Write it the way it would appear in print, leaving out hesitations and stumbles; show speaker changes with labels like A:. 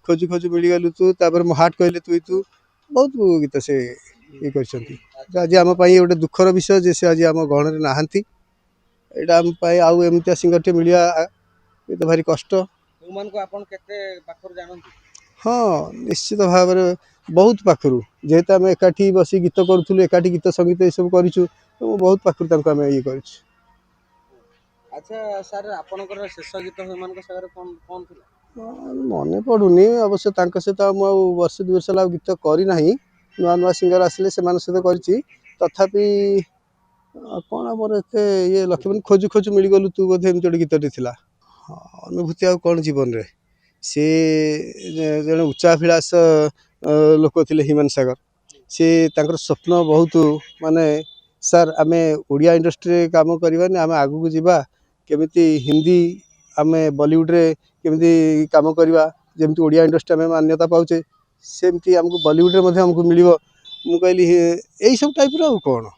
A: खोजु खोजु मिलगलु तू तापर मो हार्ट कहले तू तू बहुत गीत से ये कर आज आम गोटे दुखर विषय जे से आज आम गहन नहांती एटा आम आउ एमती सिंगर टे मिलिया ये तो भारी कष्ट। हाँ निश्चित भाव में बहुत पाखु जेहेतु आम एकाठी बस गीत करूँ एकाठी गीत संगीत ये सब करूँ तो बहुत पाखु ये कर।
B: अच्छा सर आपनकर शेष गीत सेमानक सागर कोन कोन थिला
A: मन पड़ुनी अवश्य सहित वर्ष 2 वर्ष ला गीत करना नुआ नुआ सिंगर आसिले से सहित कर तथापि कौन आमर एत ये लक्ष्य खोजु खोजु मिलगलु तू बोधे एमती गोटे गीतटे थिला। अनुभूति आ कौन जीवन रे सी जड़े उच्चाभिलाष लोक थे ह्यूमन सागर सी स्वप्न बहुत माने सर आम ओडिया इंडस्ट्री काम करवानी आम आगू को जीवा केमिति हिंदी आम बॉलीवुड रे केमिति काम करवा जमी ओडिया इंडस्ट्री आम मान्यता पाचे सेमती आमको बॉलीवुड रे आमको मिल मु कहली यही सब टाइप रो कौन।